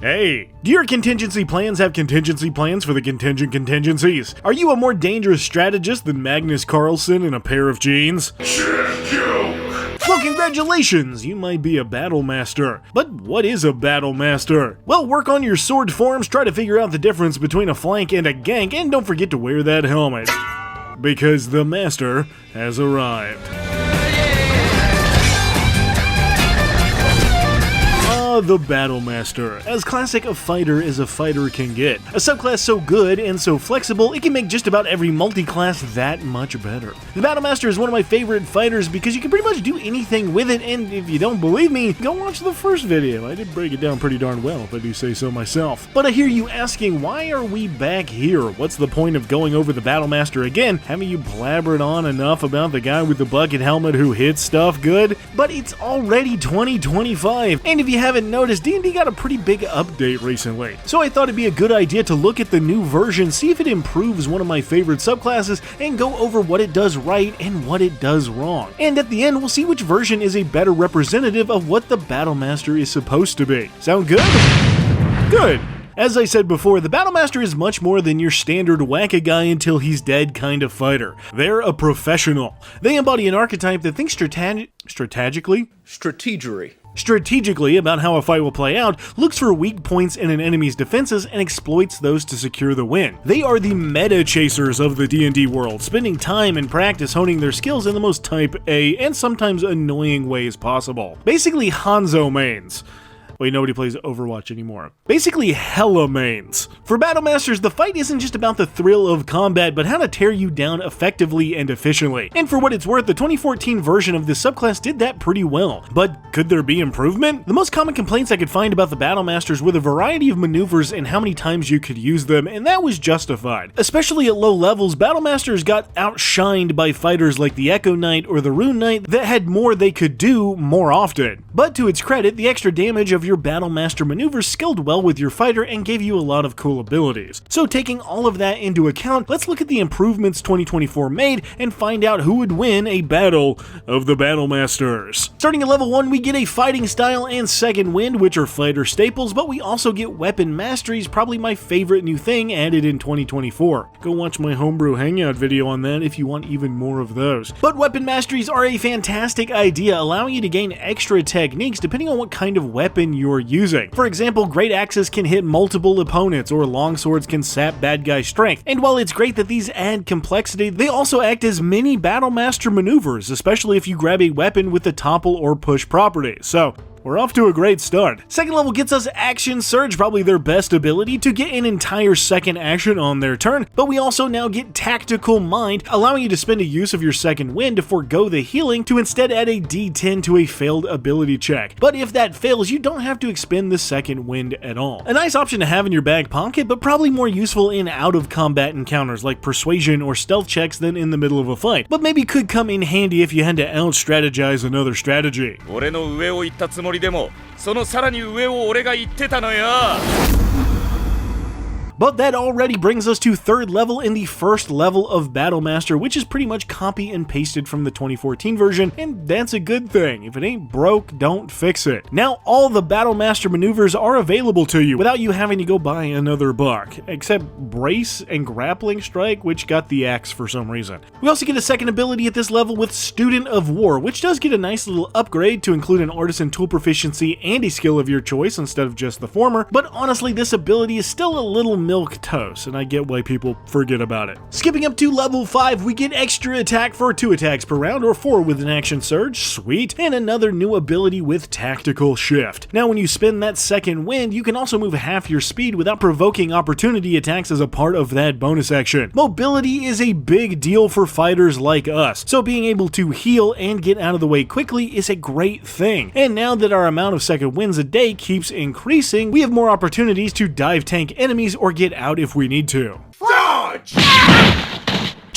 Hey, do your contingency plans have contingency plans for the contingent contingencies? Are you a more dangerous strategist than Magnus Carlsen in a pair of jeans? Well, congratulations! You might be a battle master. But what is a battle master? Well, work on your sword forms, try to figure out the difference between a flank and a gank, and don't forget to wear that helmet. Because the master has arrived. The Battle Master, as classic a fighter as a fighter can get. A subclass so good and so flexible, it can make just about every multi-class that much better. The Battle Master is one of my favorite fighters because you can pretty much do anything with it, and if you don't believe me, go watch the first video. I did break it down pretty darn well, if I do say so myself. But I hear you asking, why are we back here? What's the point of going over the Battle Master again? Haven't you blabbered on enough about the guy with the bucket helmet who hits stuff good? But it's already 2025, and if you haven't noticed, D&D got a pretty big update recently. So I thought it'd be a good idea to look at the new version, see if it improves one of my favorite subclasses, and go over what it does right and what it does wrong. And at the end, we'll see which version is a better representative of what the Battle Master is supposed to be. Sound good? Good. As I said before, the Battle Master is much more than your standard whack-a-guy until he's dead kind of fighter. They're a professional. They embody an archetype that thinks strategically about how a fight will play out, looks for weak points in an enemy's defenses, and exploits those to secure the win. They are the meta chasers of the D&D world, spending time and practice honing their skills in the most type A and sometimes annoying ways possible. Basically Hanzo mains. Wait, nobody plays Overwatch anymore. Basically hella mains. For Battle Masters, the fight isn't just about the thrill of combat, but how to tear you down effectively and efficiently. And for what it's worth, the 2014 version of this subclass did that pretty well. But could there be improvement? The most common complaints I could find about the Battle Masters were the variety of maneuvers and how many times you could use them, and that was justified. Especially at low levels, Battle Masters got outshined by fighters like the Echo Knight or the Rune Knight that had more they could do more often. But to its credit, the extra damage of your Battle Master maneuvers scaled well with your fighter and gave you a lot of cool abilities. So taking all of that into account, let's look at the improvements 2024 made and find out who would win a battle of the Battle Masters. Starting at level 1, we get a fighting style and second wind, which are fighter staples, but we also get weapon masteries, probably my favorite new thing added in 2024. Go watch my homebrew hangout video on that if you want even more of those. But weapon masteries are a fantastic idea, allowing you to gain extra techniques depending on what kind of weapon you're using. For example, great axes can hit multiple opponents, or longswords can sap bad guy strength. And while it's great that these add complexity, they also act as mini Battle Master maneuvers, especially if you grab a weapon with the topple or push properties. So we're off to a great start. Second level gets us Action Surge, probably their best ability, to get an entire second action on their turn, but we also now get Tactical Mind, allowing you to spend a use of your second wind to forego the healing to instead add a D10 to a failed ability check. But if that fails, you don't have to expend the second wind at all. A nice option to have in your back pocket, but probably more useful in out-of-combat encounters like persuasion or stealth checks than in the middle of a fight, but maybe could come in handy if you had to out-strategize another strategy. 俺の上を行ったつもりでもそのさらに上を俺が言ってたのよ But that already brings us to third level in the first level of Battle Master, which is pretty much copy and pasted from the 2014 version, and that's a good thing. If it ain't broke, don't fix it. Now all the Battle Master maneuvers are available to you without you having to go buy another buck, except Brace and Grappling Strike, which got the axe for some reason. We also get a second ability at this level with Student of War, which does get a nice little upgrade to include an artisan tool proficiency and a skill of your choice instead of just the former, but honestly this ability is still a little milquetoast, and I get why people forget about it. Skipping up to level 5, we get extra attack for 2 attacks per round, or 4 with an action surge, sweet, and another new ability with Tactical Shift. Now when you spend that second wind, you can also move half your speed without provoking opportunity attacks as a part of that bonus action. Mobility is a big deal for fighters like us, so being able to heal and get out of the way quickly is a great thing. And now that our amount of second winds a day keeps increasing, we have more opportunities to dive tank enemies or get out if we need to. Dodge!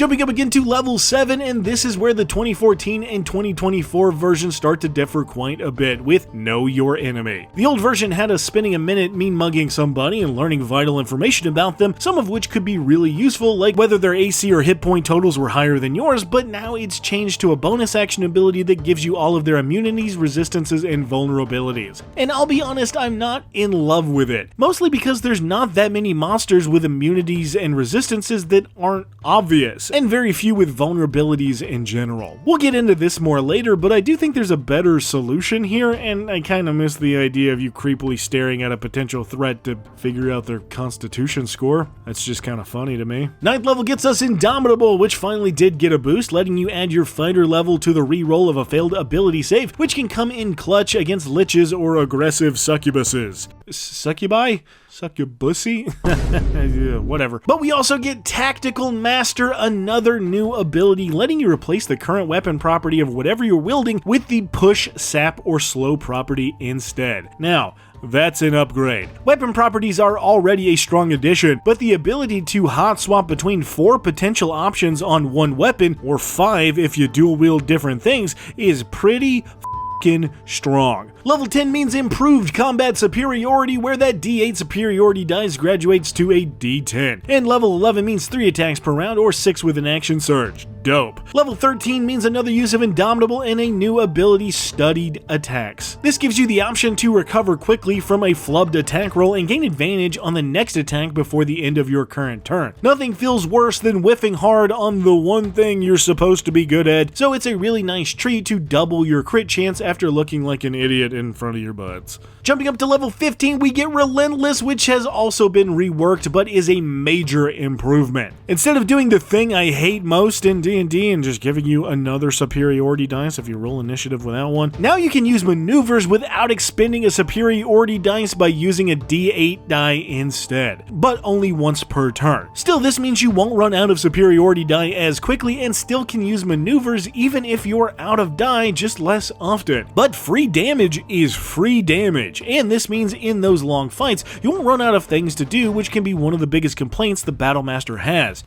Jumping up again to level 7, and this is where the 2014 and 2024 versions start to differ quite a bit with Know Your Enemy. The old version had us spending a minute mean mugging somebody and learning vital information about them, some of which could be really useful, like whether their AC or hit point totals were higher than yours, but now it's changed to a bonus action ability that gives you all of their immunities, resistances, and vulnerabilities. And I'll be honest, I'm not in love with it, mostly because there's not that many monsters with immunities and resistances that aren't obvious, and very few with vulnerabilities in general. We'll get into this more later, but I do think there's a better solution here, and I kinda miss the idea of you creepily staring at a potential threat to figure out their constitution score. That's just kinda funny to me. 9th level gets us Indomitable, which finally did get a boost, letting you add your fighter level to the reroll of a failed ability save, which can come in clutch against liches or aggressive succubuses. Succubi? Succubussy? Whatever. But we also get Tactical Master, another new ability, letting you replace the current weapon property of whatever you're wielding with the push, sap, or slow property instead. Now, that's an upgrade. Weapon properties are already a strong addition, but the ability to hot swap between 4 potential options on one weapon, or 5 if you dual wield different things, is pretty strong. Level 10 means improved combat superiority, where that D8 superiority dice graduates to a D10. And level 11 means 3 attacks per round, or 6 with an action surge. Dope. Level 13 means another use of Indomitable and a new ability, Studied Attacks. This gives you the option to recover quickly from a flubbed attack roll and gain advantage on the next attack before the end of your current turn. Nothing feels worse than whiffing hard on the one thing you're supposed to be good at, so it's a really nice treat to double your crit chance after looking like an idiot in front of your buds. Jumping up to level 15, we get Relentless, which has also been reworked but is a major improvement. Instead of doing the thing I hate most in D&D and just giving you another superiority dice if you roll initiative without one, now you can use maneuvers without expending a superiority dice by using a D8 die instead, but only once per turn. Still, this means you won't run out of superiority die as quickly and still can use maneuvers even if you're out of die, just less often. But free damage is free damage, and this means in those long fights, you won't run out of things to do, which can be one of the biggest complaints the Battlemaster has.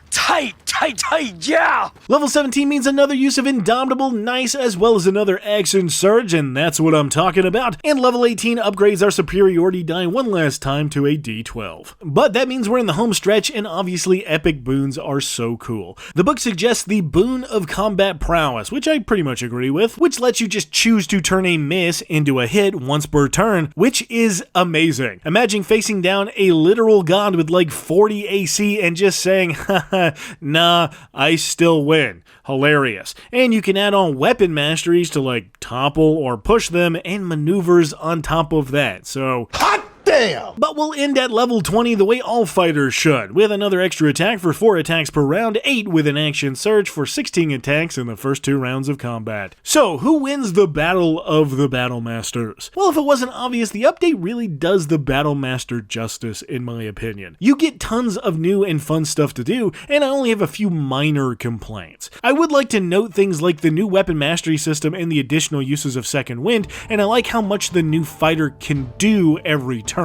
Tight, yeah! Level 17 means another use of Indomitable, nice, as well as another action surge, and that's what I'm talking about. And level 18 upgrades our superiority die one last time to a D12. But that means we're in the home stretch, and obviously epic boons are so cool. The book suggests the Boon of Combat Prowess, which I pretty much agree with, which lets you just choose to turn a miss into a hit once per turn, which is amazing. Imagine facing down a literal god with like 40 AC and just saying, haha, nah, I still win. Hilarious. And you can add on weapon masteries to like topple or push them, and maneuvers on top of that. So hot damn! But we'll end at level 20 the way all fighters should, with another extra attack for 4 attacks per round, 8 with an action surge for 16 attacks in the first 2 rounds of combat. So, who wins the Battle of the Battlemasters? Well, if it wasn't obvious, the update really does the Battlemaster justice, in my opinion. You get tons of new and fun stuff to do, and I only have a few minor complaints. I would like to note things like the new weapon mastery system and the additional uses of Second Wind, and I like how much the new fighter can do every turn.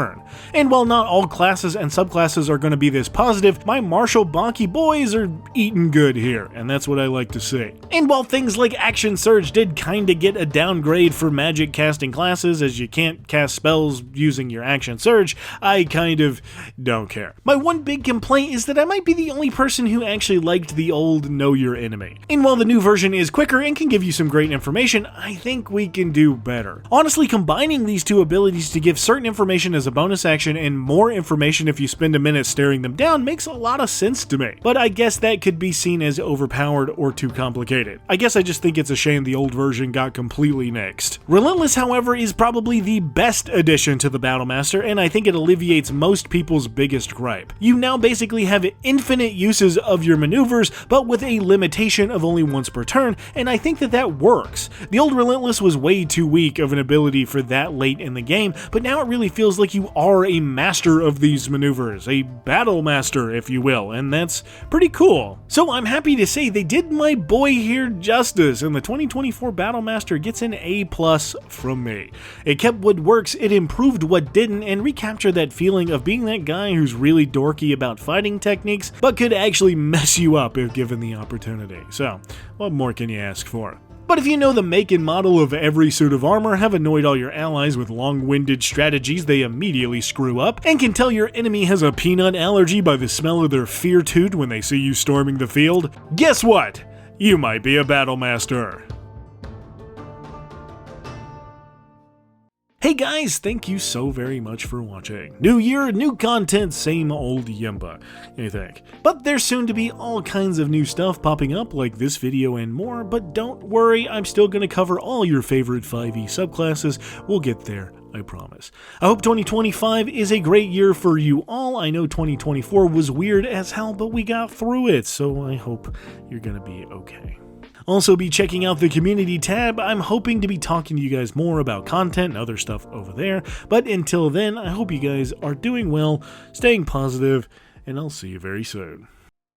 And while not all classes and subclasses are going to be this positive, my martial bonky boys are eating good here, and that's what I like to see. And while things like Action Surge did kinda get a downgrade for magic casting classes, as you can't cast spells using your Action Surge, I kind of don't care. My one big complaint is that I might be the only person who actually liked the old Know Your Enemy. And while the new version is quicker and can give you some great information, I think we can do better. Honestly, combining these two abilities to give certain information as a bonus action and more information if you spend a minute staring them down makes a lot of sense to me, but I guess that could be seen as overpowered or too complicated. I guess I just think it's a shame the old version got completely nixed. Relentless, however, is probably the best addition to the Battlemaster, and I think it alleviates most people's biggest gripe. You now basically have infinite uses of your maneuvers, but with a limitation of only once per turn, and I think that works. The old Relentless was way too weak of an ability for that late in the game, but now it really feels like like you are a master of these maneuvers, a battle master, if you will, and that's pretty cool. So I'm happy to say they did my boy here justice, and the 2024 Battle Master gets an A+ from me. It kept what works, it improved what didn't, and recaptured that feeling of being that guy who's really dorky about fighting techniques, but could actually mess you up if given the opportunity. So, what more can you ask for? But if you know the make and model of every suit of armor, have annoyed all your allies with long-winded strategies they immediately screw up, and can tell your enemy has a peanut allergy by the smell of their fear toot when they see you storming the field, guess what? You might be a battle master. Hey guys, thank you so very much for watching. New year, new content, same old Yimba, you think. But there's soon to be all kinds of new stuff popping up like this video and more, but don't worry, I'm still going to cover all your favorite 5e subclasses. We'll get there, I promise. I hope 2025 is a great year for you all. I know 2024 was weird as hell, but we got through it, so I hope you're going to be okay. Also be checking out the community tab. I'm hoping to be talking to you guys more about content and other stuff over there. But until then, I hope you guys are doing well, staying positive, and I'll see you very soon.